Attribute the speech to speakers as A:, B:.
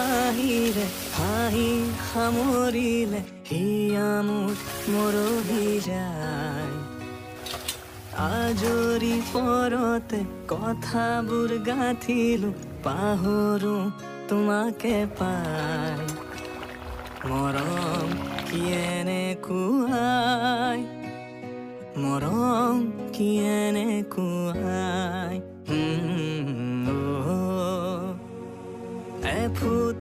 A: হাঁহিৰে হাঁহি সামৰিলে হিয়া মোৰ মৰহি যায় আজৰি পৰতে কথাবোৰ গাঁঠিলো পাহৰো তোমাকে পাই মৰম কি এনেকুৱাই মৰম কি এনেকুৱাই এফুট